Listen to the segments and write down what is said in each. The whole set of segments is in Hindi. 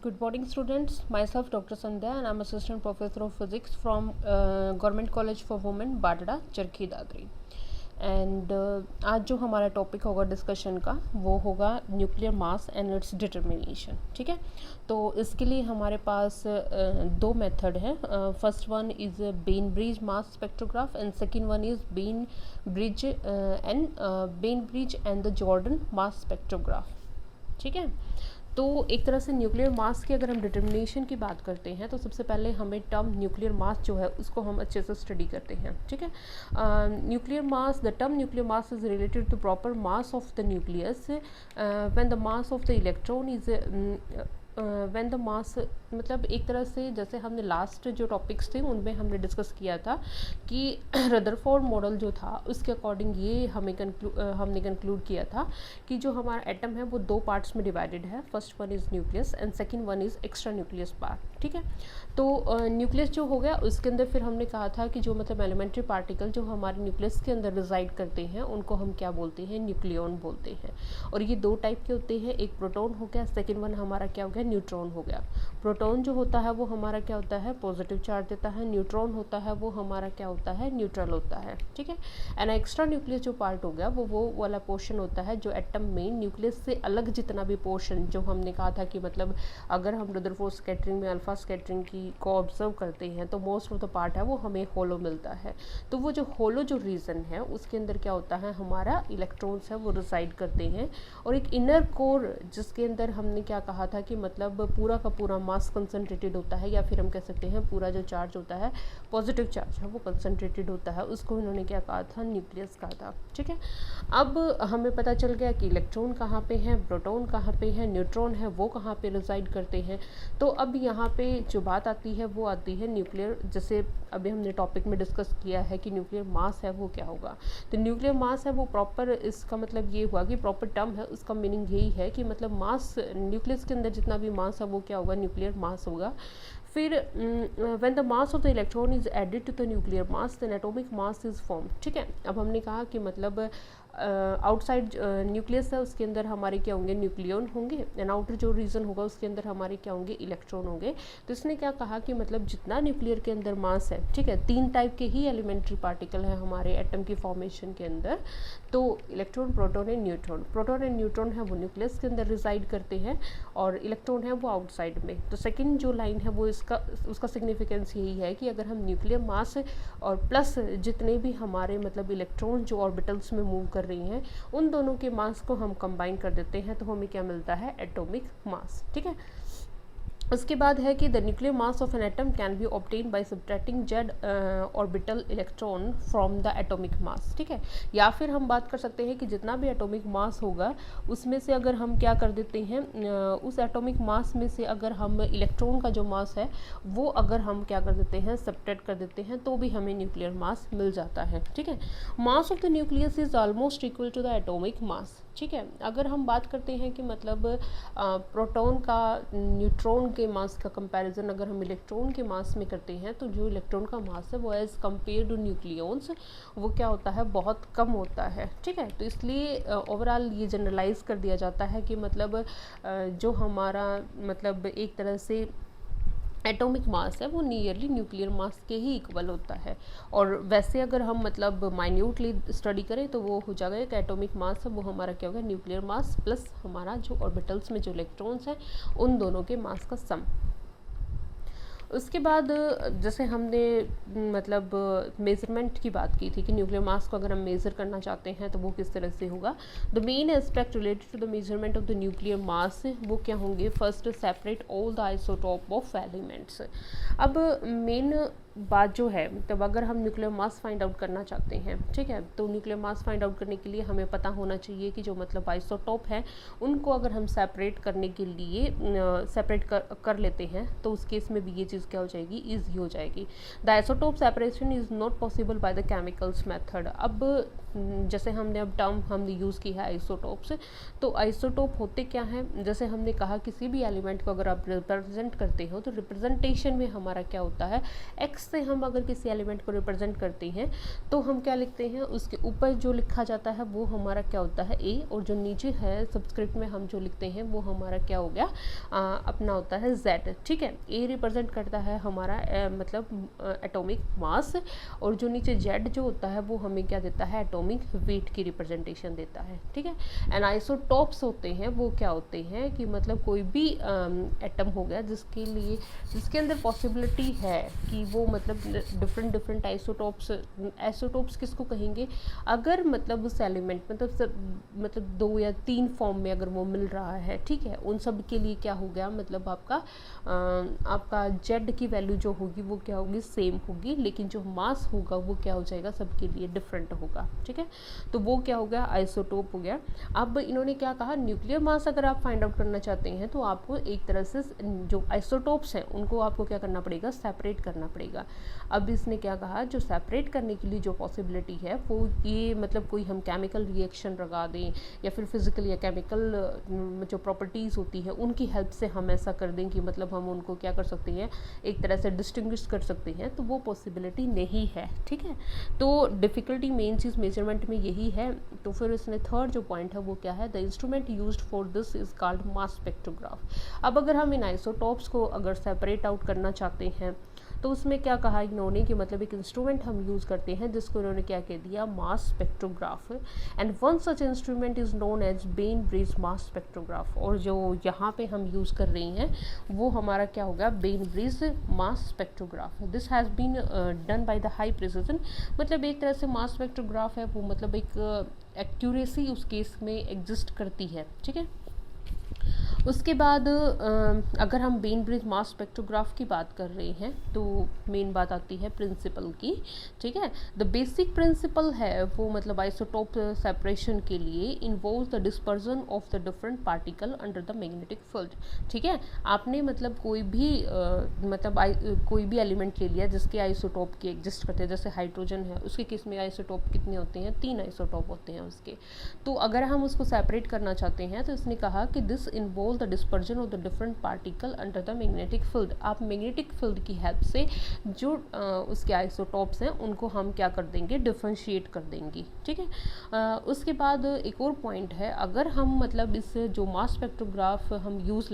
Good morning, students. Myself, Dr. Sandhya, and I'm Assistant Professor of Physics from Government College for Women, Badhra, Charkhi Dadri. And आज जो हमारा टॉपिक होगा डिस्कशन का वो होगा nuclear mass and its determination. ठीक है, तो इसके लिए हमारे पास दो मेथड हैं. First one is Ben bridge mass spectrograph and second one is Ben bridge and the Jordan mass spectrograph. ठीक है, तो एक तरह से न्यूक्लियर मास की अगर हम डिटर्मिनेशन की बात करते हैं तो सबसे पहले हमें टर्म न्यूक्लियर मास जो है उसको हम अच्छे से स्टडी करते हैं. ठीक है, nuclear mass, the term nuclear mass is related to proper mass of the nucleus when the mass of the electron is when the mass, मतलब एक तरह से जैसे हमने लास्ट जो टॉपिक्स थे उनमें हमने डिस्कस किया था कि रदरफोर्ड मॉडल जो था उसके अकॉर्डिंग ये हमने कंक्लूड किया था कि जो हमारा एटम है वो दो पार्ट्स में डिवाइडेड है. First one is nucleus and second one is extra nucleus part. ठीक है, तो न्यूक्लियस जो हो गया उसके अंदर फिर हमने कहा था कि जो मतलब एलिमेंट्री पार्टिकल जो हमारे न्यूक्लियस के अंदर रिजाइड करते हैं उनको हम क्या बोलते हैं, न्यूक्लियॉन बोलते हैं. और ये दो टाइप के होते हैं, एक प्रोटॉन हो गया, सेकंड वन हमारा क्या हो गया, न्यूट्रॉन हो गया. प्रोटॉन जो होता है वो हमारा क्या होता है, पॉजिटिव चार्ज देता है. न्यूट्रॉन होता है वो हमारा क्या होता है, न्यूट्रल होता है. ठीक है, एंड एक्स्ट्रा न्यूक्लियस जो पार्ट हो गया वो वाला पोर्शन होता है जो एटम में न्यूक्लियस से अलग जितना भी पोर्शन, जो हमने कहा था कि मतलब अगर हम रदरफोर्ड स्कैटरिंग में अल्फा स्कैटरिंग की को ऑब्जर्व करते हैं तो मोस्ट ऑफ द पार्ट है वो हमें होलो मिलता है. तो वो जो होलो जो रीजन है उसके अंदर क्या होता है, हमारा इलेक्ट्रॉन्स है वो रिसाइड करते हैं. और एक इनर कोर जिसके अंदर हमने क्या कहा था कि मतलब पूरा का पूरा मास कंसंट्रेटेड होता है, या फिर हम कह सकते हैं पूरा जो चार्ज होता है, पॉजिटिव चार्ज है वो कंसंट्रेटेड होता है, उसको इन्होंने क्या कहा था, न्यूक्लियस कहा था. ठीक है, अब हमें पता चल गया कि इलेक्ट्रॉन कहाँ पे है, प्रोटॉन कहाँ पे है, न्यूट्रॉन है वो कहाँ पे रिसाइड करते हैं. तो अब यहाँ पे जो बात आती है वो आती है न्यूक्लियर, जैसे अभी हमने टॉपिक में डिस्कस किया है कि न्यूक्लियर मास है वो क्या होगा. तो न्यूक्लियर मास है वो प्रॉपर, इसका मतलब ये हुआ कि प्रॉपर टर्म है उसका मीनिंग यही है कि मतलब मास, न्यूक्लियस के अंदर जितना भी मास है वो क्या होगा, न्यूक्लियर मास होगा. फिर when the mass of the electron is added to the nuclear mass then atomic mass is form. ठीक है, अब हमने कहा कि मतलब आउटसाइड न्यूक्लियस है उसके अंदर हमारे क्या होंगे, न्यूक्लियन होंगे, एंड आउटर जो रीजन होगा उसके अंदर हमारे क्या होंगे, इलेक्ट्रॉन होंगे. तो इसने क्या कहा कि मतलब जितना न्यूक्लियर के अंदर मास है, ठीक है, तीन टाइप के ही एलिमेंट्री पार्टिकल है हमारे एटम की फॉर्मेशन के अंदर. तो electron, proton and neutron. Proton and neutron है वो न्यूक्लियस के अंदर रिसाइड करते हैं और इलेक्ट्रॉन है वो आउटसाइड में. तो सेकेंड जो लाइन है वो उसका सिग्निफिकेंस यही है कि अगर हम न्यूक्लियर मास और प्लस जितने भी हमारे मतलब इलेक्ट्रॉन जो ऑर्बिटल्स में मूव कर रही हैं उन दोनों के मास को हम कंबाइन कर देते हैं तो हमें क्या मिलता है, एटॉमिक मास. ठीक है, उसके बाद है कि the nuclear mass of an atom can be obtain by subtracting Z orbital electron from the atomic mass. ठीक है, या फिर हम बात कर सकते हैं कि जितना भी एटॉमिक मास होगा उसमें से अगर हम क्या कर देते हैं, उस एटॉमिक मास में से अगर हम इलेक्ट्रॉन का जो मास है वो अगर हम क्या कर देते हैं, सब्ट्रैक्ट कर देते हैं तो भी हमें न्यूक्लियर मास मिल जाता है. ठीक है, mass of the nucleus is almost equal to the atomic mass. ठीक है, अगर हम बात करते हैं कि मतलब प्रोटॉन का न्यूट्रॉन के मास का कंपैरिजन अगर हम इलेक्ट्रॉन के मास में करते हैं तो जो इलेक्ट्रॉन का मास है वो एज कंपेयर टू न्यूक्लियॉन्स वो क्या होता है, बहुत कम होता है. ठीक है, तो इसलिए ओवरऑल ये जनरलाइज कर दिया जाता है कि मतलब जो हमारा मतलब एक तरह से एटॉमिक मास है वो नियरली न्यूक्लियर मास के ही इक्वल होता है. और वैसे अगर हम मतलब माइन्यूटली स्टडी करें तो वो हो जाएगा कि एटॉमिक मास है वो हमारा क्या होगा, न्यूक्लियर मास प्लस हमारा जो ऑर्बिटल्स में जो इलेक्ट्रॉन्स हैं उन दोनों के मास का सम. उसके बाद जैसे हमने मतलब मेज़रमेंट की बात की थी कि न्यूक्लियर मास को अगर हम मेज़र करना चाहते हैं तो वो किस तरह से होगा. The main aspect related to the measurement of the nuclear mass वो क्या होंगे, first separate all the isotope of elements. अब मेन बात जो है, तब अगर हम न्यूक्लियर मास फाइंड आउट करना चाहते हैं, ठीक है, तो न्यूक्लियर मास फाइंड आउट करने के लिए हमें पता होना चाहिए कि जो मतलब आइसोटोप है उनको अगर हम सेपरेट करने के लिए सेपरेट कर लेते हैं तो उस केस में भी ये चीज़ क्या हो जाएगी, ईजी हो जाएगी. The isotope separation is not possible by the chemicals method. अब जैसे हमने अब टर्म हमने यूज़ की है आइसोटोप्स, तो आइसोटोप होते क्या हैं, जैसे हमने कहा किसी भी एलिमेंट को अगर आप रिप्रेजेंट करते हो तो रिप्रेजेंटेशन में हमारा क्या होता है, एक्स एक्स से हम अगर किसी एलिमेंट को रिप्रेजेंट करते हैं तो हम क्या लिखते हैं, उसके ऊपर जो लिखा जाता है वो हमारा क्या होता है ए, और जो नीचे है सबस्क्रिप्ट में हम जो लिखते हैं वो हमारा क्या हो गया अपना होता है जेड। ठीक है, ए रिप्रेजेंट करता है हमारा मतलब एटॉमिक मास, और जो नीचे जेड जो होता है वो हमें क्या देता है, एटॉमिक वेट की रिप्रेजेंटेशन देता है। ठीक है, एंड आइसोटॉप्स होते हैं वो क्या होते हैं कि मतलब कोई भी एटम हो गया जिसके अंदर पॉसिबिलिटी है कि वो मतलब डिफरेंट आइसोटॉप्स किसको कहेंगे, अगर मतलब उस एलिमेंट मतलब 2 या 3 फॉर्म में अगर वो मिल रहा है, ठीक है, उन सब के लिए क्या हो गया, मतलब आपका जेड की वैल्यू जो होगी वो क्या होगी, सेम होगी, लेकिन जो मास होगा वो क्या हो जाएगा, सबके लिए डिफरेंट होगा। ठीक है, तो वो क्या हो गया, आइसोटोप हो गया। अब इन्होंने क्या कहा, न्यूक्लियर मास अगर आप फाइंड आउट करना चाहते हैं तो आपको एक तरह से जो आइसोटोप्स हैं उनको आपको क्या करना पड़ेगा, सेपरेट करना पड़ेगा। अब इसने क्या कहा, जो सेपरेट करने के लिए जो पॉसिबिलिटी है वो ये मतलब कोई हम केमिकल रिएक्शन लगा दें या फिर फिजिकल या केमिकल जो प्रॉपर्टीज़ होती है उनकी हेल्प से हम ऐसा कर दें कि मतलब हम उनको क्या कर सकते हैं, एक तरह से डिस्टिंग्विश कर सकते हैं, तो वो पॉसिबिलिटी नहीं है। ठीक है, तो डिफ़िकल्टी मेन चीज़ मेजरमेंट में यही है। तो फिर इसने थर्ड जो पॉइंट है वो क्या है, the instrument used for this is called mass spectrograph. अब अगर हम इन आइसोटॉप्स को अगर सेपरेट आउट करना चाहते हैं तो उसमें क्या कहा इन्होंने कि मतलब एक इंस्ट्रूमेंट हम यूज़ करते हैं जिसको इन्होंने क्या कह दिया, mass spectrograph, and one such instrument is known as Bainbridge mass spectrograph. और जो यहाँ पे हम यूज़ कर रहे हैं वो हमारा क्या होगा, Bainbridge mass spectrograph. This has been done by the high precision, मतलब एक तरह से मास स्पेक्ट्रोग्राफ है वो मतलब एक एक्यूरेसी उस केस में एग्जिस्ट करती है। ठीक है, उसके बाद अगर हम बेन ब्रिज मास स्पेक्ट्रोग्राफ की बात कर रहे हैं तो मेन बात आती है प्रिंसिपल की। ठीक है, द बेसिक प्रिंसिपल है वो मतलब आइसोटोप सेपरेशन के लिए involve the dispersion of the different particle under the magnetic field. ठीक है, आपने मतलब कोई भी एलिमेंट ले लिया जिसके आइसोटोप के एग्जिस्ट करते हैं, जैसे हाइड्रोजन है उसके केस में आइसोटोप कितने होते हैं, 3 आइसोटोप होते हैं उसके। तो अगर हम उसको सेपरेट करना चाहते हैं तो इसने कहा कि this involve the dispersion of the different particle under the magnetic field. आप मैग्नेटिक फील्ड की हेल्प से जो उसके आइसोटॉप्स हैं उनको हम क्या कर देंगे, डिफरेंशिएट कर देंगे। ठीक है, उसके बाद एक और पॉइंट है, अगर हम मतलब इस जो मास स्पेक्ट्रोग्राफ हम यूज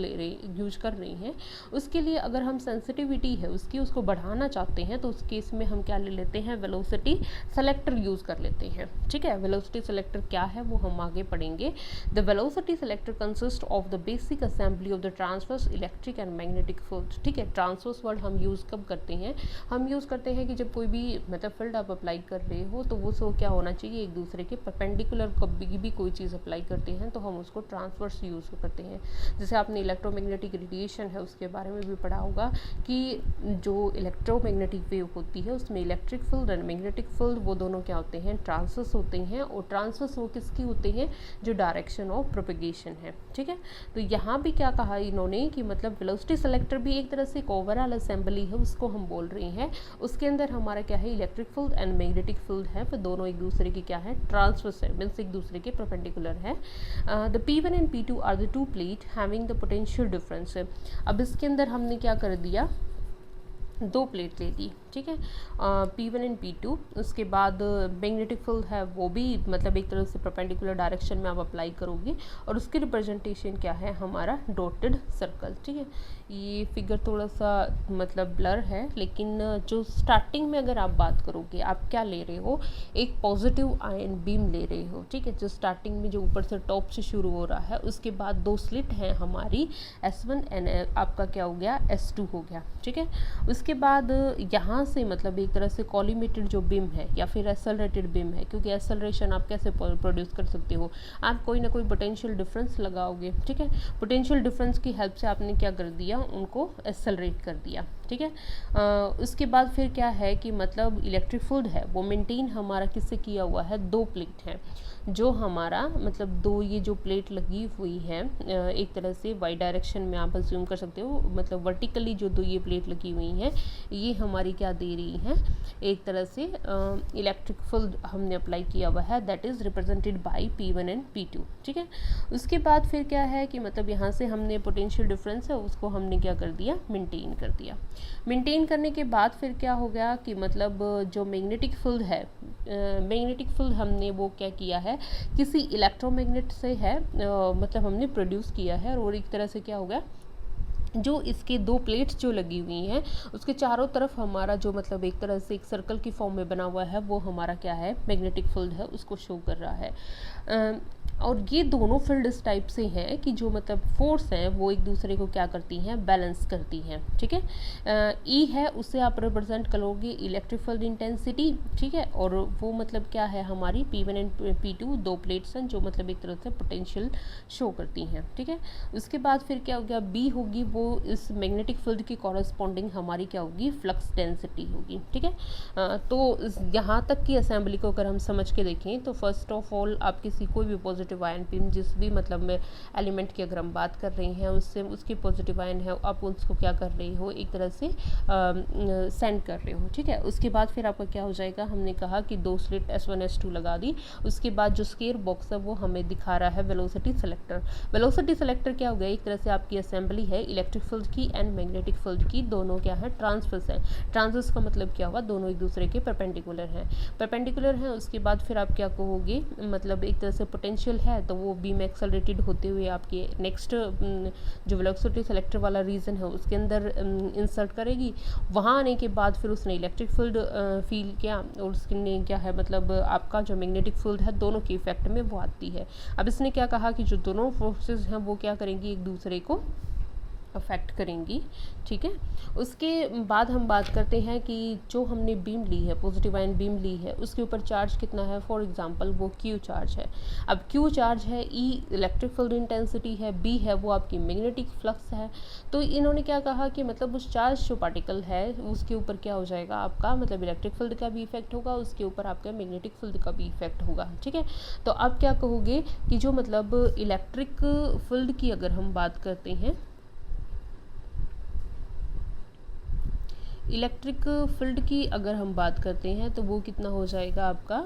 कर रहे हैं उसके लिए अगर हम सेंसिटिविटी है उसको बढ़ाना चाहते हैं तो उस केस में हम क्या ले लेते हैं, वेलोसिटी सेलेक्टर यूज़ कर लेते हैं। ठीक है, वेलोसिटी सेलेक्टर क्या है वो हम आगे पढ़ेंगे। The velocity selector consist of the basic assembly of the transverse electric and magnetic field. ठीक है, ट्रांसवर्स वर्ड हम यूज़ कब करते हैं, हम यूज़ करते हैं कि जब कोई भी मतलब फील्ड आप अप्लाई कर रहे हो तो वो सो क्या होना चाहिए, एक दूसरे के परपेंडिकुलर। कभी भी कोई चीज़ अप्लाई करते हैं तो हम उसको ट्रांसवर्स यूज़ करते हैं। जैसे आपने इलेक्ट्रोमैग्नेटिक रेडिएशन है उसके बारे में भी पढ़ा होगा कि जो इलेक्ट्रोमैग्नेटिक वेव होती है उसमें electric field and magnetic field वो दोनों क्या होते हैं, ट्रांसवर्स होते हैं। और ट्रांसवर्स वो किसकी होते हैं, जो डायरेक्शन ऑफ प्रोपेगेशन है। ठीक है, तो यहाँ भी क्या कहा इन्होंने कि मतलब वेलोसिटी सेलेक्टर भी एक तरह से एक ओवरऑल असेंबली है उसको हम बोल रहे हैं। उसके अंदर हमारा क्या है, electric field and magnetic field है, फिर दोनों एक दूसरे की क्या है, ट्रांसवर्स है, मीन्स एक दूसरे के परपेंडिकुलर है। The P1 and P2 are the 2 plate having the potential difference. अब इसके अंदर हमने क्या कर दिया, 2 प्लेट ले ली। ठीक है, P1 एंड P2। उसके बाद मैग्नेटिक फील्ड है वो भी मतलब एक तरह से परपेंडिकुलर डायरेक्शन में आप अप्लाई करोगे और उसकी रिप्रेजेंटेशन क्या है, हमारा डॉटेड सर्कल। ठीक है, ये फिगर थोड़ा सा मतलब ब्लर है, लेकिन जो स्टार्टिंग में अगर आप बात करोगे आप क्या ले रहे हो, एक पॉजिटिव आयन बीम ले रहे हो। ठीक है, जो स्टार्टिंग में जो ऊपर से टॉप से शुरू हो रहा है, उसके बाद 2 स्लिट हैं हमारी S1 एंड आपका क्या हो गया, S2 हो गया। ठीक है, उसके बाद यहाँ से मतलब एक तरह से कॉलीमेटेड जो बीम है या फिर एक्सेलरेटेड बीम है, क्योंकि एक्सेलरेशन आप कैसे प्रोड्यूस कर सकते हो, आप कोई ना कोई पोटेंशियल डिफरेंस लगाओगे। ठीक है, पोटेंशियल डिफरेंस की हेल्प से आपने क्या कर दिया, उनको एक्सेलरेट कर दिया। ठीक है, उसके बाद फिर क्या है कि मतलब इलेक्ट्रिक फील्ड है वो मेंटेन हमारा किससे किया हुआ है, 2 प्लेट हैं जो हमारा मतलब 2 ये जो प्लेट लगी हुई है एक तरह से वाई डायरेक्शन में आप अज्यूम कर सकते हो, मतलब वर्टिकली जो 2 ये प्लेट लगी हुई हैं ये हमारी क्या दे रही हैं, एक तरह से इलेक्ट्रिक फील्ड हमने अप्लाई किया हुआ है, that is represented by P1 and P2। ठीक है, उसके बाद फिर क्या है कि मतलब यहाँ से हमने पोटेंशियल डिफरेंस है उसको हमने क्या कर दिया, मेंटेन कर दिया। मेंटेन करने के बाद फिर क्या हो गया कि मतलब जो मैग्नेटिक फील्ड है, मैग्नेटिक फील्ड हमने वो क्या किया है, किसी इलेक्ट्रोमैग्नेट से है, मतलब हमने प्रोड्यूस किया है, और एक तरह से क्या हो गया, जो इसके दो प्लेट्स जो लगी हुई हैं उसके चारों तरफ हमारा जो मतलब एक तरह से एक सर्कल की फॉर्म में बना हुआ है, वो हमारा क्या है, मैग्नेटिक फील्ड है, उसको शो कर रहा है। और ये दोनों फील्ड इस टाइप से हैं कि जो मतलब फोर्स हैं वो एक दूसरे को क्या करती हैं, बैलेंस करती हैं, ठीक है। ई है उससे आप रिप्रेजेंट करोगे इलेक्ट्रिक फील्ड इंटेंसिटी, ठीक है, और वो मतलब क्या है, हमारी P1 एंड P2 दो प्लेट्स हैं जो मतलब एक तरह से पोटेंशियल शो करती हैं, ठीक है। उसके बाद फिर क्या हो गया, बी होगी वो इस मैग्नेटिक फील्ड की कॉरस्पॉन्डिंग हमारी क्या होगी, फ्लक्स डेंसिटी होगी, ठीक है। तो यहाँ तक की असेंबली को अगर हम समझ के देखें तो फर्स्ट ऑफ ऑल आप किसी कोई भी पॉजिटिव आयन पिन जिस भी मतलब में एलिमेंट की अगर हम बात कर रहे हैं उससे उसकी पॉजिटिव आयन है, आप उसको क्या कर रहे हो, एक तरह से सेंड कर रहे हो, ठीक है। उसके बाद फिर आपका क्या हो जाएगा, हमने कहा कि दो स्लिट S1 S2 लगा दी। उसके बाद जो स्क्वायर बॉक्स है वो हमें दिखा रहा है वेलोसिटी सेलेक्टर। वेलोसिटी सेलेक्टर क्या हो गया, एक तरह से आपकी असेंबली है इलेक्ट्रिक फील्ड की एंड मैग्नेटिक फील्ड की, दोनों क्या है, ट्रांसवर्स है। ट्रांसवर्स का मतलब क्या हुआ, दोनों एक दूसरे के परपेंडिकुलर हैं, परपेंडिकुलर हैं। उसके बाद फिर आप क्या कहोगे, मतलब एक तरह से पोटेंशियल है तो वो बीम एक्सेलरेटेड होते हुए आपके नेक्स्ट जो वेलोसिटी सेलेक्टर वाला रीजन है उसके अंदर इंसर्ट करेगी। वहाँ आने के बाद फिर उसने इलेक्ट्रिक फील्ड फील किया और उसने क्या है, मतलब आपका जो मैग्नेटिक फील्ड है दोनों के इफेक्ट में वो आती है। अब इसने क्या कहा कि जो दोनों फोर्सेस हैं वो क्या करेंगी, एक दूसरे को अफेक्ट करेंगी, ठीक है। उसके बाद हम बात करते हैं कि जो हमने बीम ली है, पॉजिटिव आयन बीम ली है, उसके ऊपर चार्ज कितना है, फॉर एग्जांपल वो Q चार्ज है। अब Q चार्ज है, E इलेक्ट्रिक फील्ड इंटेंसिटी है, B है वो आपकी मैग्नेटिक फ्लक्स है। तो इन्होंने क्या कहा कि मतलब उस चार्ज जो पार्टिकल है उसके ऊपर क्या हो जाएगा, आपका मतलब इलेक्ट्रिक फील्ड का भी इफेक्ट होगा, उसके ऊपर आपका मैग्नेटिक फील्ड का भी इफेक्ट होगा, ठीक है। तो अब क्या कहोगे कि जो मतलब इलेक्ट्रिक फील्ड की अगर हम बात करते हैं, इलेक्ट्रिक फील्ड की अगर हम बात करते हैं तो वो कितना हो जाएगा आपका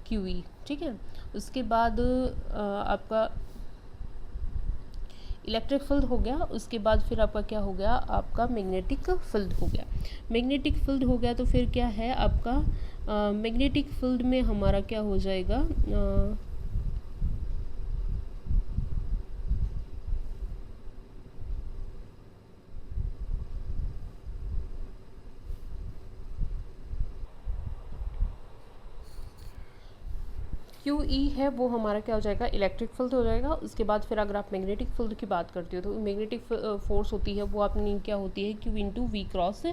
QE, ठीक है। उसके बाद आपका इलेक्ट्रिक फील्ड हो गया। उसके बाद फिर आपका क्या हो गया, आपका मैग्नेटिक फील्ड हो गया। मैग्नेटिक फील्ड हो गया तो फिर क्या है आपका मैग्नेटिक फील्ड में हमारा क्या हो जाएगा, QE है वो हमारा क्या हो जाएगा, इलेक्ट्रिक फील्ड हो जाएगा। उसके बाद फिर अगर आप मैग्नेटिक फील्ड की बात करते हो तो मैग्नेटिक फोर्स होती है वो अपनी क्या होती है, Q into V cross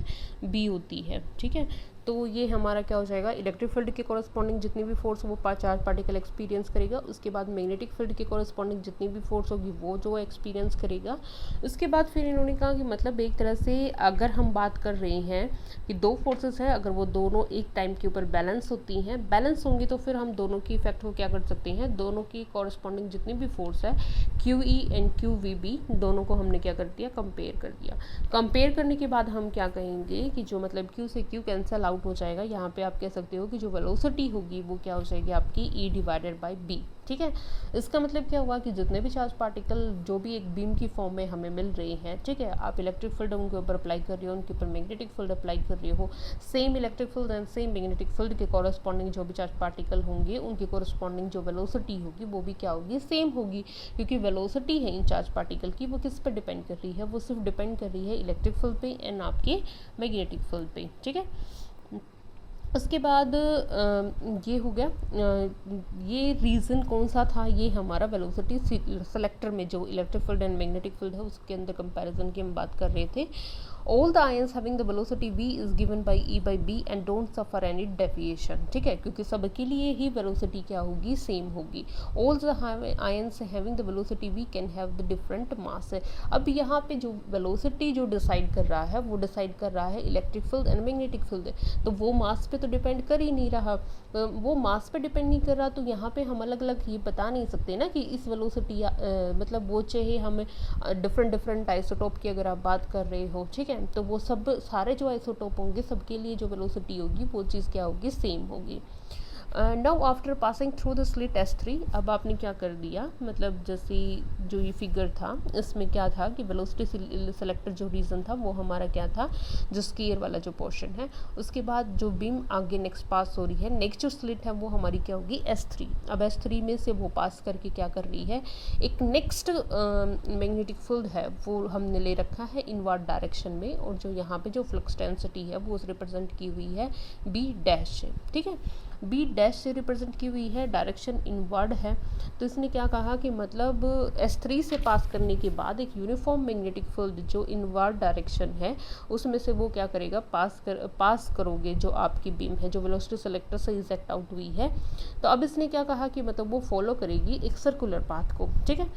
B होती है, ठीक है। तो ये हमारा क्या हो जाएगा, इलेक्ट्रिक फील्ड के कॉरस्पॉन्डिंग जितनी भी फोर्स वो चार्ज पार्टिकल एक्सपीरियंस करेगा। उसके बाद मैग्नेटिक फील्ड के कॉरस्पॉन्डिंग जितनी भी फोर्स होगी वो जो एक्सपीरियंस करेगा। उसके बाद फिर इन्होंने कहा कि मतलब एक तरह से अगर हम बात कर रहे हैं कि दो फोर्सेस हैं, अगर वो दोनों एक टाइम के ऊपर बैलेंस होती हैं, बैलेंस होंगी तो फिर हम दोनों की इफेक्ट को क्या कर सकते हैं, दोनों की कॉरस्पॉन्डिंग जितनी भी फोर्स है QE एंड QVB दोनों को हमने क्या कर दिया, कंपेयर कर दिया। कंपेयर करने के बाद हम क्या कहेंगे कि जो मतलब Q से Q कैंसिल आउट हो जाएगा। यहाँ पे आप कह सकते हो कि जो वेलोसिटी होगी वो क्या हो जाएगी आपकी E डिवाइडेड बाई B, ठीक है। इसका मतलब क्या हुआ कि जितने भी चार्ज पार्टिकल जो भी एक बीम की फॉर्म में हमें मिल रहे हैं, ठीक है, आप इलेक्ट्रिक फील्ड उनके ऊपर अप्लाई कर रहे हो, उनके ऊपर मैग्नेटिक फील्ड अप्लाई कर रहे हो, same electric field and same magnetic field के कॉरस्पॉन्डिंग जो भी चार्ज पार्टिकल होंगे उनकी कॉरस्पॉन्डिंग जो वेलोसिटी होगी वो भी क्या होगी, सेम होगी। क्योंकि वेलोसिटी है इन चार्ज पार्टिकल की वो किस पर डिपेंड कर रही है, वो सिर्फ डिपेंड कर रही है इलेक्ट्रिक फील्ड पे एंड आपके मैग्नेटिक फील्ड पे, ठीक है। उसके बाद ये हो गया, ये रीज़न कौन सा था, ये हमारा वेलोसिटी सेलेक्टर में जो electric field and magnetic field है उसके अंदर कंपैरिजन की हम बात कर रहे थे। All the ions having the velocity v is given by E by B and don't suffer any deviation, ठीक है, क्योंकि सबके लिए ही वेलोसिटी क्या होगी, सेम होगी। All the ions having the velocity v can have the different mass. अब यहाँ पे जो वेलोसिटी जो डिसाइड कर रहा है वो डिसाइड कर रहा है electric field and magnetic field, तो वो मास पे तो डिपेंड कर ही नहीं रहा, वो मास पे डिपेंड नहीं कर रहा। तो यहाँ पे हम अलग अलग ये बता नहीं सकते ना कि इस वेलोसिटी मतलब वो चाहे हम डिफरेंट आइसोटोप की अगर आप बात कर रहे हो, ठीक है, तो वो सब सारे जो आइसोटोप होंगे सबके लिए जो वेलोसिटी होगी वो चीज़ क्या होगी, सेम होगी। Now after passing through the slit S3, अब आपने क्या कर दिया, मतलब जैसे जो ये फिगर था इसमें क्या था कि वेलोसिटी सेलेक्टर जो रीजन था वो हमारा क्या था, जो स्कीयर वाला जो पोर्शन है, उसके बाद जो बीम आगे नेक्स्ट पास हो रही है, नेक्स्ट जो स्लिट है वो हमारी क्या होगी S3। अब S3 में से वो पास करके क्या कर रही है, एक नेक्स्ट मैग्नेटिक फील्ड है वो हमने ले रखा है इनवर्ड डायरेक्शन में, और जो यहाँ पे जो फ्लक्स डेंसिटी है वो रिप्रेजेंट की हुई है B डैश से, ठीक है, B डैश से रिप्रेजेंट की हुई है, डायरेक्शन इनवर्ड है। तो इसने क्या कहा कि मतलब S3 से पास करने के बाद एक यूनिफॉर्म मैग्नेटिक फील्ड जो इनवर्ड डायरेक्शन है उसमें से वो क्या करेगा, पास करोगे जो आपकी बीम है जो वेलोसिटी सेलेक्टर से इजेक्ट आउट हुई है। तो अब इसने क्या कहा कि मतलब वो फॉलो करेगी एक सर्कुलर पाथ को, ठीक है,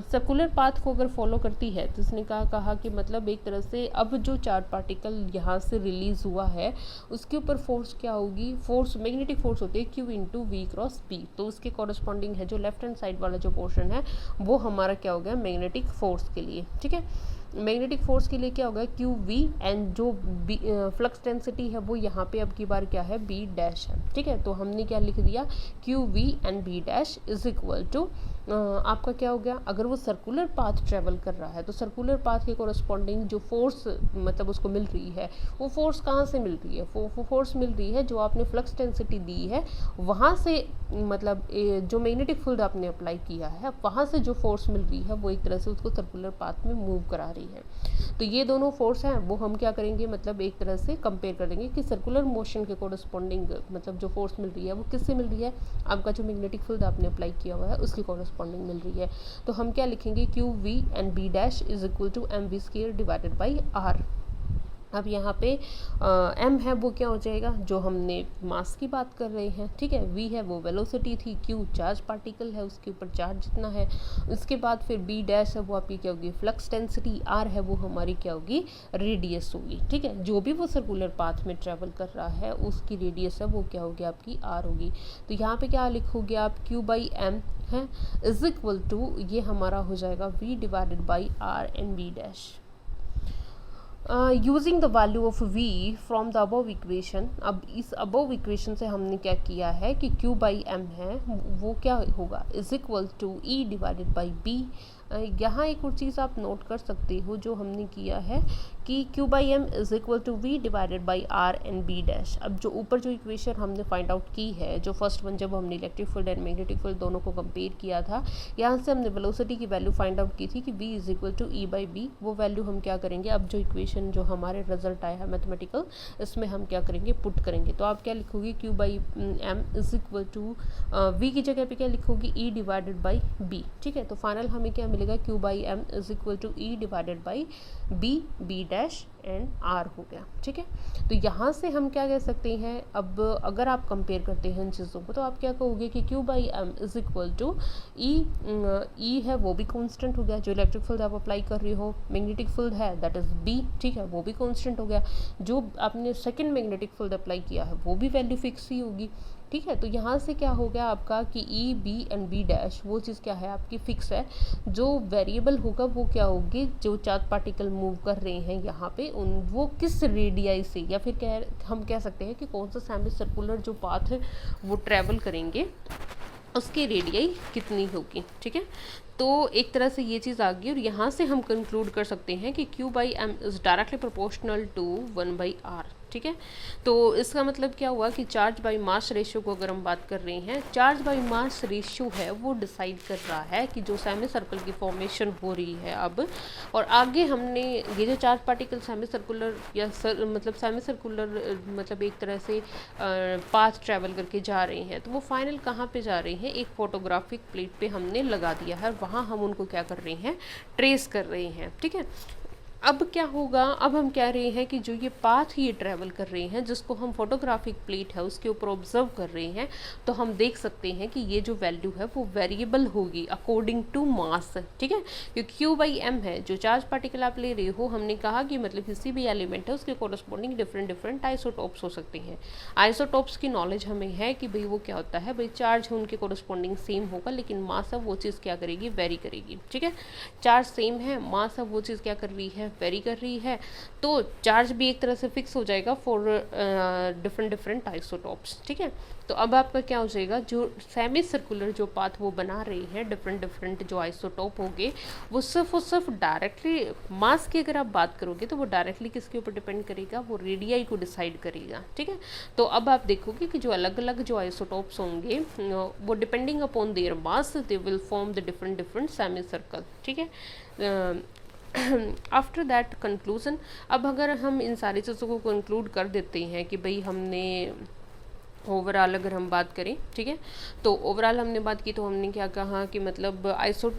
सर्कुलर पाथ को अगर फॉलो करती है तो इसने कहा कि मतलब एक तरह से अब जो चार्ज पार्टिकल यहाँ से रिलीज हुआ है उसके ऊपर फोर्स क्या होगी, फोर्स मैग्नेटिक फोर्स होती है Q into V cross B। तो उसके कॉरस्पॉन्डिंग है जो लेफ्ट हैंड साइड वाला जो पोर्शन है वो हमारा क्या हो गया मैग्नेटिक फोर्स के लिए, ठीक है, मैग्नेटिक फोर्स के लिए क्या होगा QV, एंड जो फ्लक्स डेंसिटी है वो यहाँ पे अब की बार क्या है B डैश है, ठीक है। तो हमने क्या लिख दिया QV and B dash is equal to आपका क्या हो गया, अगर वो सर्कुलर पाथ ट्रेवल कर रहा है तो सर्कुलर पाथ के कोरस्पॉन्डिंग जो फोर्स मतलब उसको मिल रही है वो फोर्स कहाँ से मिल रही है, वो फोर्स मिल रही है जो आपने फ्लक्स डेंसिटी दी है वहाँ से, मतलब जो मैग्नेटिक फील्ड आपने अप्लाई किया है वहाँ से जो फोर्स मिल रही है वो एक तरह से उसको सर्कुलर पाथ में मूव करा रही है। तो ये दोनों फोर्स हैं वो हम क्या करेंगे, मतलब एक तरह से कंपेयर कर देंगे कि सर्कुलर मोशन के कोरस्पॉन्डिंग मतलब जो फोर्स मिल रही है वो किससे मिल रही है, आपका जो मैग्नेटिक फील्ड आपने अप्लाई किया हुआ है उसकी कोरस्पॉन्डिंग मिल रही है। तो हम क्या लिखेंगे QV and B dash is equal to MV square divided by R। अब यहाँ पे m है वो क्या हो जाएगा, जो हमने मास की बात कर रहे हैं, ठीक है, v है वो वेलोसिटी थी, q चार्ज पार्टिकल है उसके ऊपर चार्ज जितना है, उसके बाद फिर b डैश है वो आपकी क्या होगी फ्लक्स डेंसिटी, r है वो हमारी क्या होगी रेडियस होगी, ठीक है, जो भी वो सर्कुलर पाथ में ट्रेवल कर रहा है उसकी रेडियस है वो क्या होगी आपकी r होगी। तो यहाँ पे क्या लिखोगे आप q बाई m है इज इक्वल टू ये हमारा हो जाएगा v divided by r and b dash. Using the value of v from the above equation. अब इस अबव इक्वेशन से हमने क्या किया है कि q बाई m है वो क्या होगा is equal to e divided by b। यहाँ एक और चीज़ आप नोट कर सकते हो जो हमने किया है कि q by m is equal to v divided by r and b dash. अब जो ऊपर जो इक्वेशन हमने फाइंड आउट की है, जो फर्स्ट वन जब हमने electric field and magnetic field दोनों को कंपेयर किया था, यहाँ से हमने वेलोसिटी की वैल्यू फाइंड आउट की थी कि v is equal to e by b। वो वैल्यू हम क्या करेंगे, अब जो इक्वेशन जो हमारे रिजल्ट आया है मैथमेटिकल इसमें हम क्या करेंगे पुट करेंगे। तो आप क्या लिखोगे q by m is equal to v की जगह पे क्या लिखोगे e डिवाइडेड बाई b, ठीक है। तो फाइनल हमें क्या मिलेगा q by m is equal to e divided by b dash and r हो गया, ठीक है। तो यहाँ से हम क्या कह सकते हैं, अब अगर आप कंपेयर करते हैं इन चीज़ों को तो आप क्या कहोगे कि q by m is equal to e है वो भी कांस्टेंट हो गया, जो इलेक्ट्रिक फील्ड आप अप्लाई कर रहे हो, मैग्नेटिक फील्ड है दैट इज b, ठीक है, वो भी कांस्टेंट हो गया, जो आपने सेकंड मैग्नेटिक फील्ड अप्लाई किया है वो भी वैल्यू फिक्स ही होगी, ठीक है। तो यहाँ से क्या हो गया आपका कि E B and B dash वो चीज़ क्या है आपकी फिक्स है, जो वेरिएबल होगा वो क्या होगी, जो चार्ज पार्टिकल मूव कर रहे हैं यहाँ पे उन वो किस रेडियाई से, या फिर हम कह सकते हैं कि कौन सा सेमी सर्कुलर जो पाथ है वो ट्रैवल करेंगे उसकी रेडियाई कितनी होगी, ठीक है। तो एक तरह से ये चीज़ आ गई और यहाँ से हम कंक्लूड कर सकते हैं कि q by m is directly proportional to 1 by r, ठीक है। तो इसका मतलब क्या हुआ कि चार्ज बाई मास रेशियो को अगर हम बात कर रहे हैं, चार्ज बाई मास रेशियो है वो डिसाइड कर रहा है कि जो सेमी सर्कल की फॉर्मेशन हो रही है अब, और आगे हमने ये जो चार्ज पार्टिकल सेमी सर्कुलर या मतलब सेमी सर्कुलर मतलब एक तरह से पाथ ट्रैवल करके जा रहे हैं, तो वो फाइनल कहाँ पे जा रहे हैं, एक फोटोग्राफिक प्लेट पे हमने लगा दिया है, वहाँ हम उनको क्या कर रहे हैं ट्रेस कर रहे हैं, ठीक है। अब क्या होगा, अब हम कह रहे हैं कि जो ये पाथ ये ट्रैवल कर रहे हैं जिसको हम फोटोग्राफिक प्लेट है उसके ऊपर ऑब्जर्व कर रहे हैं, तो हम देख सकते हैं कि ये जो वैल्यू है वो वेरिएबल होगी अकॉर्डिंग टू मास, ठीक है। क्योंकि q बाई m है जो चार्ज पार्टिकल आप ले रहे हो, हमने कहा कि मतलब किसी भी एलिमेंट है उसके कोरस्पॉन्डिंग डिफरेंट आइसोटोप्स हो सकते हैं। आइसोटोप्स की नॉलेज हमें है कि भाई वो क्या होता है, भाई चार्ज है उनके कोरस्पॉन्डिंग सेम होगा लेकिन मास है वो चीज़ क्या करेगी वेरी करेगी, ठीक है। चार्ज सेम है, मास है वो चीज़ क्या कर रही है वेरी कर रही है, तो चार्ज भी एक तरह से फिक्स हो जाएगा फॉर डिफरेंट आइसोटॉप्स, ठीक है। तो अब आपका क्या हो जाएगा, जो सेमी सर्कुलर जो पाथ वो बना रही है डिफरेंट जो आइसोटॉप होंगे, वो सिर्फ और सिर्फ डायरेक्टली मास की अगर आप बात करोगे तो वो डायरेक्टली किसके ऊपर डिपेंड करेगा, वो रेडियाई को डिसाइड करेगा, ठीक है। तो अब आप देखोगे कि जो अलग अलग जो आइसोटॉप्स होंगे वो depending upon their mass they will form the different semi circle, ठीक है। आफ्टर दैट कंक्लूजन, अब अगर हम इन सारी चीज़ों को कंक्लूड कर देते हैं कि भाई हमने ओवरऑल अगर हम बात करें, ठीक है, तो ओवरऑल हमने बात की, तो हमने क्या कहा कि मतलब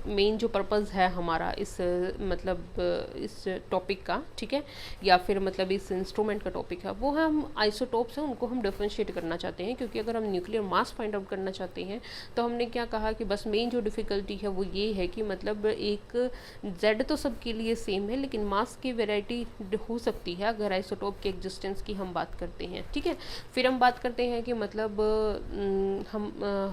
मेन जो पर्पस है हमारा इस मतलब इस टॉपिक का, ठीक है, या फिर मतलब इस इंस्ट्रूमेंट का टॉपिक है, वो है हम आइसोटोप्स हैं उनको हम डिफरेंशिएट करना चाहते हैं, क्योंकि अगर हम न्यूक्लियर मास फाइंड आउट करना चाहते हैं तो हमने क्या कहा कि बस मेन जो डिफ़िकल्टी है वो ये है कि मतलब एक जेड तो सबके लिए सेम है, लेकिन मास की वेराइटी हो सकती है अगर आइसोटोप के एग्जिस्टेंस की हम बात करते हैं, ठीक है। फिर हम बात करते हैं कि मतलब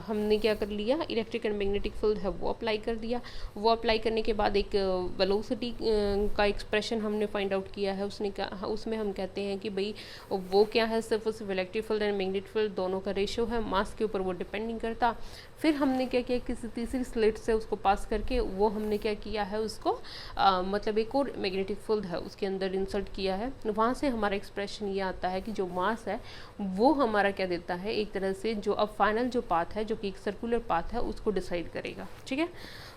हमने क्या कर लिया, इलेक्ट्रिक एंड मैग्नेटिक फील्ड है वो अप्लाई कर दिया, वो अप्लाई करने के बाद एक वेलोसिटी का एक्सप्रेशन हमने फाइंड आउट किया है, उसमें हम कहते हैं कि भाई वो क्या है, सिर्फ उस electric field and magnetic field दोनों का रेशियो है, मास के ऊपर वो डिपेंड नहीं करता। फिर हमने क्या किया, किसी तीसरी स्लिट से उसको पास करके वो हमने क्या किया है, उसको मतलब एक और मैग्नेटिक फील्ड है उसके अंदर इंसर्ट किया है, वहाँ से हमारा एक्सप्रेशन ये आता है कि जो मास है वो हमारा क्या देता है, एक तरह से जो अब फाइनल जो पाथ है जो कि एक सर्कुलर पाथ है उसको डिसाइड करेगा, ठीक है।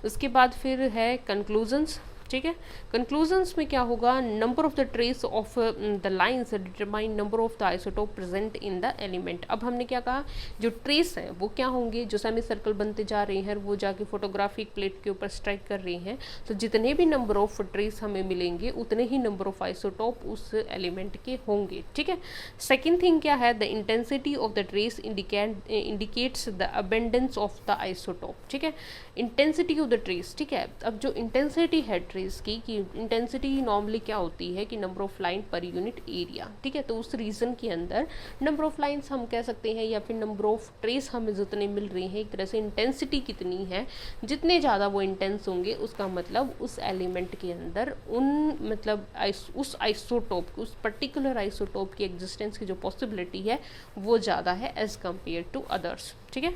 उसके बाद फिर है कंक्लूजन्स, ठीक है। कंक्लूजन्स में क्या होगा, number of the trace of the lines determine number of the isotope present in the element. अब हमने क्या कहा, जो ट्रेस हैं वो क्या होंगे, जो सेमी सर्कल बनते जा रहे हैं वो जाके फोटोग्राफिक प्लेट के ऊपर स्ट्राइक कर रहे हैं, तो जितने भी नंबर ऑफ ट्रेस हमें मिलेंगे उतने ही नंबर ऑफ आइसोटोप उस एलिमेंट के होंगे, ठीक है। सेकेंड थिंग क्या है, the intensity of the trace indicates the abundance of the isotope, ठीक है। इंटेंसिटी ऑफ द ट्रेस, ठीक है। अब जो इंटेंसिटी है ट्रेस की, कि इंटेंसिटी नॉर्मली क्या होती है कि number of line per unit area, ठीक है। तो उस रीजन के अंदर नंबर ऑफ लाइंस हम कह सकते हैं, या फिर नंबर ऑफ ट्रेस हमें जितने मिल रही हैं, एक तरह से इंटेंसिटी कितनी है, जितने ज़्यादा वो इंटेंस होंगे उसका मतलब उस एलिमेंट के अंदर उन मतलब उस आइसोटोप, उस पर्टिकुलर आइसोटोप की एग्जिस्टेंस की जो पॉसिबिलिटी है वो ज़्यादा है एज कम्पेयर टू अदर्स, ठीक है।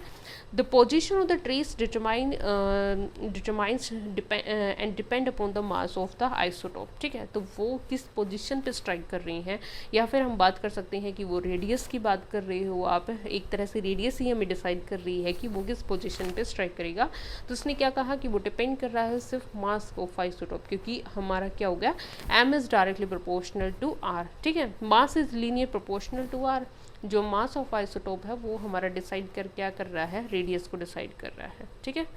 The position of the trace determines and depend upon the mass of the isotope, ठीक है। तो वो किस पोजीशन पे स्ट्राइक कर रही हैं, या फिर हम बात कर सकते हैं कि वो रेडियस की बात कर रहे हो आप, एक तरह से रेडियस ही हमें डिसाइड कर रही है कि वो किस पोजीशन पे स्ट्राइक करेगा। तो उसने क्या कहा कि वो डिपेंड कर रहा है सिर्फ मास ऑफ आइसोटोप, क्योंकि हमारा क्या हो गया, m is directly proportional to r, ठीक है। Mass is linear proportional to r, जो मास ऑफ आइसोटोप है वो हमारा डिसाइड कर क्या कर रहा है, रेडियस को डिसाइड कर रहा है, ठीक है।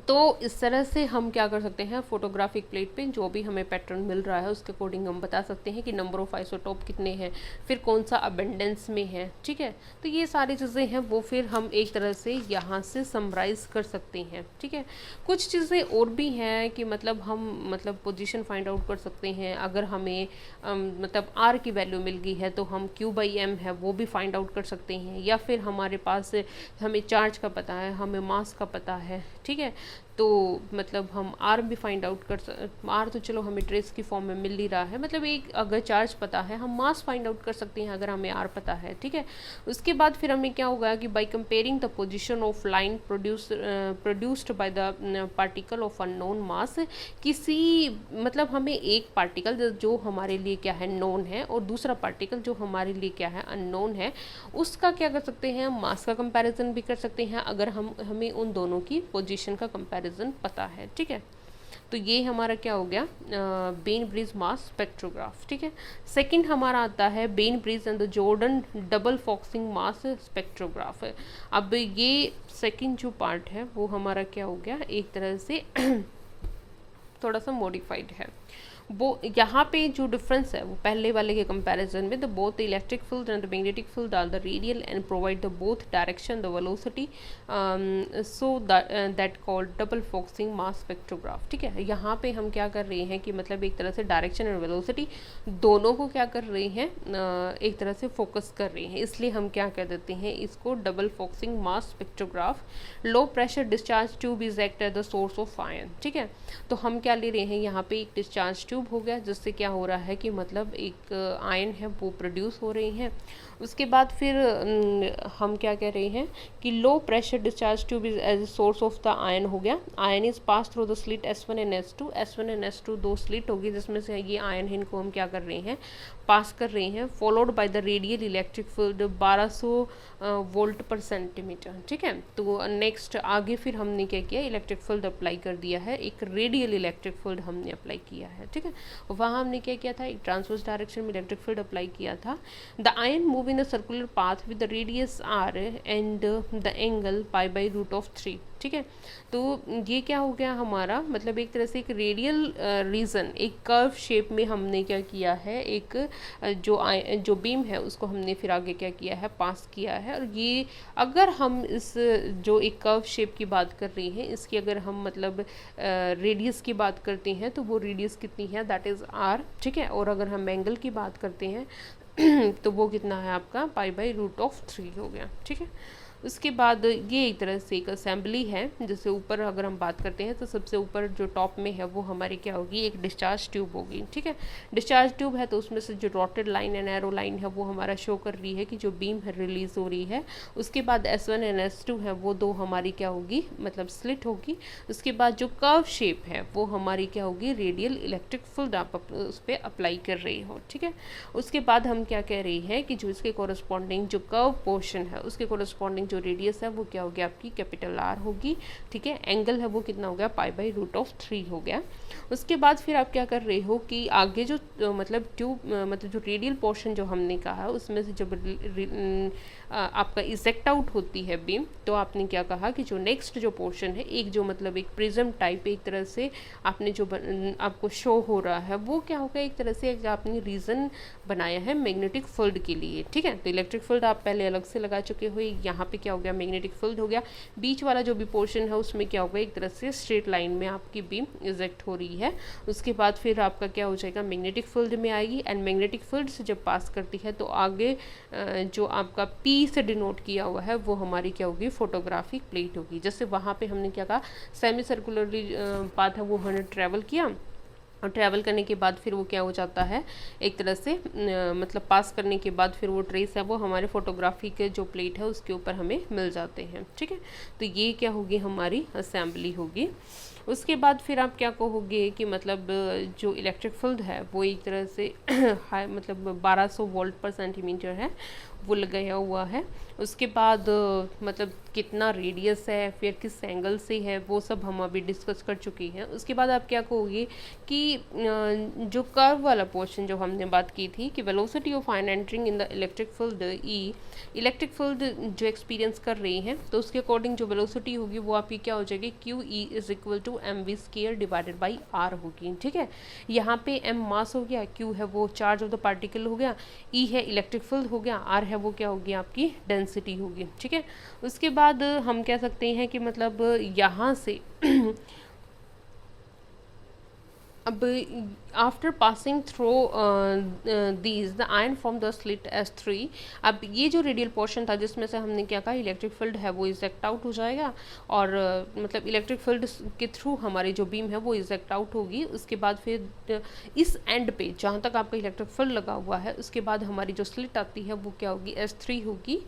तो इस तरह से हम क्या कर सकते हैं, फोटोग्राफिक प्लेट पे जो भी हमें पैटर्न मिल रहा है उसके अकॉर्डिंग हम बता सकते हैं कि नंबर ऑफ आइसोटोप कितने हैं, फिर कौन सा अबेंडेंस में है, ठीक है। तो ये सारी चीज़ें हैं वो फिर हम एक तरह से यहाँ से समराइज कर सकते हैं, ठीक है। कुछ चीज़ें और भी हैं कि मतलब हम मतलब पोजीशन फाइंड आउट कर सकते हैं, अगर हमें मतलब r की वैल्यू मिल गई है तो हम q/m है वो भी फाइंड आउट कर सकते हैं, या फिर हमारे पास हमें चार्ज का पता है, हमें मास का पता है, ठीक है। तो मतलब हम आर भी फाइंड आउट आर तो चलो हमें ट्रेस की फॉर्म में मिल ही रहा है, मतलब एक अगर चार्ज पता है हम मास फाइंड आउट कर सकते हैं अगर हमें आर पता है, ठीक है। उसके बाद फिर हमें क्या होगा कि by comparing the position of line produced by the particle of unknown मास, किसी मतलब हमें एक पार्टिकल जो हमारे लिए क्या है नोन है और दूसरा पार्टिकल जो हमारे लिए क्या है अननोन है, उसका क्या कर सकते हैं, मास का कंपैरिजन भी कर सकते हैं अगर हमें उन दोनों की पोजीशन का कंपैरिजन पता है, ठीक है। तो ये हमारा क्या हो गया, बेन ब्रिज मास स्पेक्ट्रोग्राफ, ठीक है। सेकंड हमारा आता है Ben bridge and the Jordan double focusing mass spectrograph. अब ये सेकंड जो पार्ट है वो हमारा क्या हो गया, एक तरह से थोड़ा सा मॉडिफाइड है। वो यहाँ पे जो डिफरेंस है वो पहले वाले के कंपैरिजन में, the both electric field and the magnetic field are the radial and provide the both direction the velocity, so that called double focusing mass spectrograph, ठीक है। यहाँ पे हम क्या कर रहे हैं कि मतलब एक तरह से डायरेक्शन और वेलोसिटी दोनों को क्या कर रहे हैं, एक तरह से फोकस कर रहे हैं, इसलिए हम क्या कह देते हैं इसको double focusing mass spectrograph. Low pressure discharge tube is act at the source of ion, ठीक है। तो हम क्या ले रहे हैं यहाँ पे एक डिस्चार्ज ट्यूब ट्यूब हो गया, जिससे क्या हो रहा है कि मतलब एक आयन है वो प्रोड्यूस हो रही हैं। उसके बाद फिर हम क्या कह रहे हैं कि low pressure discharge tube is as source of the ion हो गया। Ion is pass through the slit S1 and S2। S1 and S2 दो स्लिट होगी जिसमें से ये आयन है, इनको हम क्या कर रहे हैं, पास कर रहे हैं। Followed by the radial electric field 1200 volt पर सेंटीमीटर। ठीक है, तो नेक्स्ट आगे फिर हमने क्या किया, इलेक्ट्रिक फील्ड अप्लाई कर दिया है, एक रेडियल इलेक्ट्रिक फील्ड हमने अप्लाई किया है। ठीक है, वहाँ हमने क्या किया था, एक ट्रांसवर्स डायरेक्शन में इलेक्ट्रिक फील्ड अप्लाई किया था। The ion move in the circular path with the radius r and the angle pi by √3। ठीक है, तो ये क्या हो गया हमारा, मतलब एक तरह से एक रेडियल रीजन, एक कर्व शेप में हमने क्या किया है, एक जो बीम है उसको हमने फिर आगे क्या किया है, पास किया है। और ये अगर हम इस जो एक कर्व शेप की बात कर रहे हैं, इसकी अगर हम मतलब रेडियस की बात करते हैं तो वो रेडियस कितनी है, दैट इज़ r। ठीक है, और अगर हम एंगल की बात करते हैं तो वो कितना है आपका, पाई बाई √3 हो गया। ठीक है, उसके बाद ये एक तरह से एक असेंबली है। जैसे ऊपर अगर हम बात करते हैं तो सबसे ऊपर जो टॉप में है वो हमारी क्या होगी, एक डिस्चार्ज ट्यूब होगी। ठीक है, डिस्चार्ज ट्यूब है तो उसमें से जो dotted line and arrow line है वो हमारा शो कर रही है कि जो बीम है रिलीज हो रही है। उसके बाद S1 एंड S2 है वो दो हमारी क्या होगी, मतलब स्लिट होगी। उसके बाद जो कर्व शेप है वो हमारी क्या होगी, रेडियल इलेक्ट्रिक फील्ड आप उस पर अप्लाई कर रही हो। ठीक है, उसके बाद हम क्या कह रही है कि जो इसके कोरस्पॉन्डिंग जो कर्व पोर्शन है उसके कोरस्पॉन्डिंग जो रेडियस है वो क्या हो गया, आपकी कैपिटल R होगी। ठीक है, एंगल है वो कितना हो गया, पाई बाई √3 हो गया। उसके बाद फिर आप क्या कर रहे हो कि आगे जो मतलब ट्यूब मतलब जो रेडियल पोर्शन जो हमने कहा है उसमें से जब आपका इजेक्ट आउट होती है बीम, तो आपने क्या कहा कि जो नेक्स्ट जो पोर्शन है, एक जो मतलब एक प्रिज्म टाइप एक तरह से आपने जो आपको शो हो रहा है वो क्या होगा, एक तरह से आपने रीजन बनाया है मैग्नेटिक फील्ड के लिए। ठीक है, तो इलेक्ट्रिक फील्ड आप पहले अलग से लगा चुके हो, यहाँ पे क्या हो गया, मैग्नेटिक फील्ड हो गया। बीच वाला जो भी पोर्शन है उसमें क्या होगा, एक तरह से स्ट्रेट लाइन में आपकी बीम इजेक्ट हो रही है। उसके बाद फिर आपका क्या हो जाएगा, मैग्नेटिक फील्ड में आएगी एंड मैग्नेटिक फील्ड से जब पास करती है तो आगे जो आपका P से डिनोट किया हुआ है वो हमारी क्या होगी, फोटोग्राफिक प्लेट होगी। जैसे वहाँ पे हमने क्या कहा, सेमी सर्कुलरली पाथ है वो हमने ट्रैवल किया, और ट्रैवल करने के बाद फिर वो क्या हो जाता है, एक तरह से मतलब पास करने के बाद फिर वो ट्रेस है वो हमारे फोटोग्राफी के जो प्लेट है उसके ऊपर हमें मिल जाते हैं। ठीक है, तो ये क्या होगी, हमारी असेंबली होगी। उसके बाद फिर आप क्या कहोगे कि मतलब जो इलेक्ट्रिक फील्ड है वो एक तरह से हाई मतलब 1200 वोल्ट पर सेंटीमीटर है वो लगाया हुआ है। उसके बाद मतलब कितना रेडियस है, फिर किस एंगल से है, वो सब हम अभी डिस्कस कर चुके हैं। उसके बाद आप क्या कहोगे कि जो कर्व वाला पोर्शन जो हमने बात की थी कि velocity of ion entering in the electric field E, electric field जो एक्सपीरियंस कर रही हैं तो उसके अकॉर्डिंग जो वेलोसिटी होगी वो आपकी क्या हो जाएगी, QE is equal to mv² divided by r होगी। ठीक है, यहाँ पे m मास हो गया, Q है वो चार्ज ऑफ द पार्टिकल हो गया, E है इलेक्ट्रिक फील्ड हो गया, R है वो क्या होगी, आपकी डेंसिटी होगी। ठीक है, उसके बाद हम कह सकते हैं कि मतलब यहाँ से अब after passing through these the ion from the slit S3, अब ये जो रेडियल पोर्शन था जिसमें से हमने क्या कहा, इलेक्ट्रिक फील्ड है वो इजेक्ट आउट हो जाएगा और मतलब इलेक्ट्रिक फील्ड के थ्रू हमारी जो बीम है वो इजेक्ट आउट होगी। उसके बाद फिर इस एंड पे जहाँ तक आपका इलेक्ट्रिक फील्ड लगा हुआ है उसके बाद हमारी जो स्लिट आती है वो क्या होगी, S3 होगी।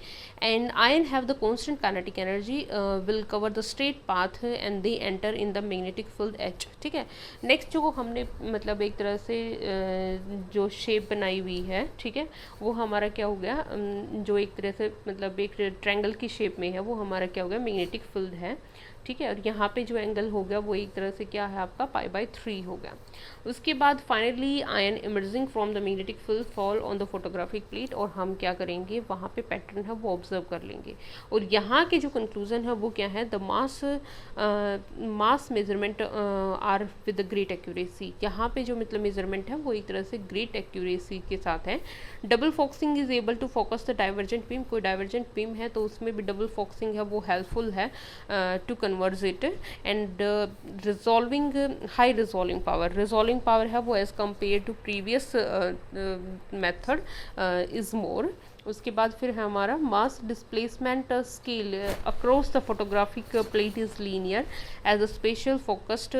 And ion have the constant kinetic energy will cover the straight path and they enter in the magnetic field H। ठीक है, नेक्स्ट जो हमने मतलब एक तरह से जो शेप बनाई हुई है, ठीक है, वो हमारा क्या हो गया, जो एक तरह से मतलब एक ट्रायंगल की शेप में है वो हमारा क्या हो गया, मैग्नेटिक फील्ड है। ठीक है, और यहाँ पे जो एंगल हो गया वो एक तरह से क्या है आपका π/3 हो गया। उसके बाद finally ion emerging from the magnetic field fall on the photographic plate, और हम क्या करेंगे, वहाँ पे पैटर्न है वो ऑब्जर्व कर लेंगे। और यहाँ के जो कंक्लूजन है वो क्या है, the mass measurement are with great accuracy. यहाँ पे जो मतलब मेजरमेंट है वो एक तरह से ग्रेट एक्यूरेसी के साथ है। Double focusing is able to focus the divergent beam, कोई डाइवर्जेंट बीम है तो उसमें भी डबल फोकसिंग है वो हेल्पफुल है to converge it. And resolving high resolving power है वो as compare to previous method is more. उसके बाद फिर है हमारा mass displacement scale across the photographic plate is linear as a special focused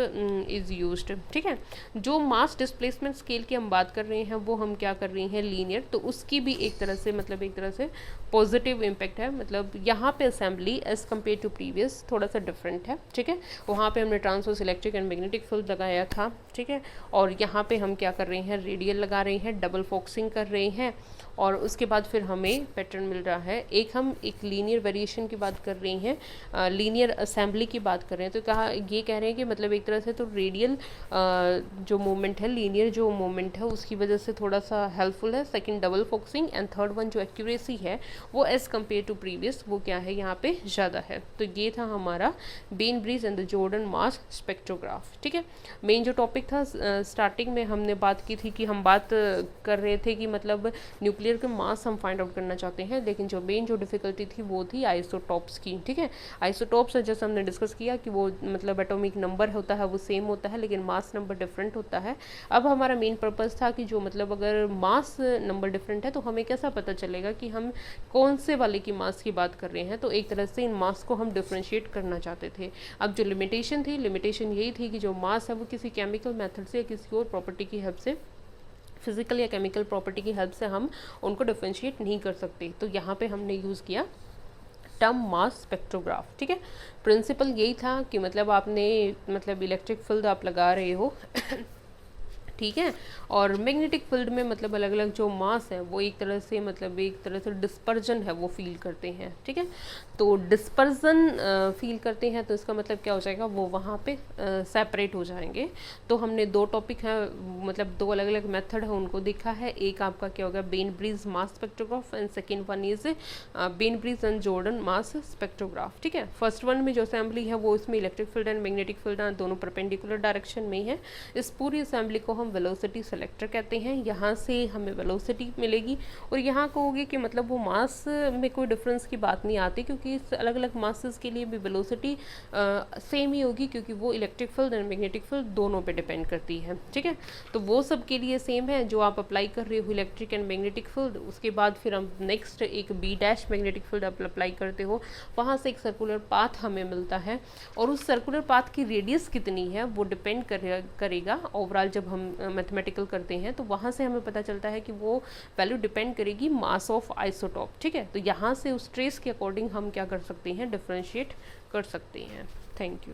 is used. ठीक है, जो मास डिस्प्लेसमेंट स्केल की हम बात कर रहे हैं वो हम क्या कर रहे हैं, लीनियर, तो उसकी भी एक तरह से मतलब एक तरह से पॉजिटिव इम्पैक्ट है। मतलब यहाँ पे assembly as compare to previous थोड़ा सा डिफरेंट है। ठीक है, वहाँ पे हमने transverse electric and magnetic field लगाया था। ठीक है, और यहाँ पे हम क्या कर रहे हैं, रेडियल लगा रहे हैं, डबल फोकसिंग कर रहे हैं, और उसके बाद फिर हमें पैटर्न मिल रहा है। एक लीनियर वेरिएशन की बात कर रही हैं, लीनियर असेंबली की बात कर रहे हैं, तो कहा ये कह रहे हैं कि मतलब एक तरह से तो रेडियल जो मूवमेंट है, लीनियर जो मूवमेंट है उसकी वजह से थोड़ा सा हेल्पफुल है। Second double focusing, and third one जो एक्यूरेसी है वो एज कम्पेयर टू प्रीवियस वो क्या है, यहाँ पे ज़्यादा है। तो ये था हमारा Bainbridge and the Jordan mass spectrograph. ठीक है, मेन जो टॉपिक था स्टार्टिंग में हमने बात की थी कि हम बात कर रहे थे कि मतलब न्यूक्लियर के मास हम फाइंड आउट करना चाहते हैं, लेकिन जो मेन जो डिफिकल्टी थी वो थी आइसोटॉप्स की। ठीक है, आइसोटॉप्स जैसे हमने डिस्कस किया कि वो मतलब एटॉमिक नंबर होता है वो सेम होता है लेकिन मास नंबर डिफरेंट होता है। अब हमारा मेन पर्पस था कि जो मतलब अगर मास नंबर डिफरेंट है तो हमें कैसा पता चलेगा कि हम कौन से वाले की मास की बात कर रहे हैं। तो एक तरह से इन मास को हम डिफ्रेंशिएट करना चाहते थे। अब जो लिमिटेशन यही थी कि जो मास है वो किसी केमिकल मेथड से या किसी और प्रॉपर्टी की हेल्प से, फिजिकल या केमिकल प्रॉपर्टी की हेल्प से हम उनको डिफ्रेंशिएट नहीं कर सकते। तो यहाँ पे हमने यूज़ किया टर्म मास स्पेक्ट्रोग्राफ। ठीक है, प्रिंसिपल यही था कि मतलब आपने मतलब इलेक्ट्रिक फील्ड आप लगा रहे हो ठीक है, और मैग्नेटिक फील्ड में मतलब अलग अलग जो मास है वो एक तरह से मतलब एक तरह से डिस्पर्जन है वो फील करते हैं। ठीक है, तो डिस्पर्जन फील करते हैं तो इसका मतलब क्या हो जाएगा, वो वहाँ पे सेपरेट हो जाएंगे। तो हमने दो टॉपिक है मतलब दो अलग अलग मेथड है उनको देखा है। एक आपका क्या होगा, Bainbridge mass spectrograph, and second one is Bainbridge and Jordan mass spectrograph. ठीक है, फर्स्ट वन में जो असेंबली है वो इसमें electric field and magnetic field दोनों परपेंडिकुलर डायरेक्शन में है। इस पूरी असेंबली को हम वेलोसिटी सेलेक्टर कहते हैं। यहाँ से हमें वेलोसिटी मिलेगी और यहाँ कहोगे कि मतलब वो मास में कोई डिफरेंस की बात नहीं आती, क्योंकि इस अलग अलग मासेस के लिए भी वेलोसिटी सेम ही होगी, क्योंकि वो electric field and magnetic field दोनों पे डिपेंड करती है। ठीक है, तो वो सब के लिए सेम है जो आप अप्लाई कर रहे हो इलेक्ट्रिक एंड मैग्नेटिक फील्ड। उसके बाद फिर हम नेक्स्ट एक बी डैश मैग्नेटिक फील्ड आप अप्लाई करते हो, वहाँ से एक सर्कुलर पाथ हमें मिलता है, और उस सर्कुलर पाथ की रेडियस कितनी है वो डिपेंड करेगा ओवरऑल। जब हम मैथमेटिकल करते हैं तो वहाँ से हमें पता चलता है कि वो वैल्यू डिपेंड करेगी मास ऑफ आइसोटॉप। ठीक है, तो यहाँ से उस ट्रेस के अकॉर्डिंग हम क्या कर सकते हैं, डिफरेंशिएट कर सकते हैं। Thank you.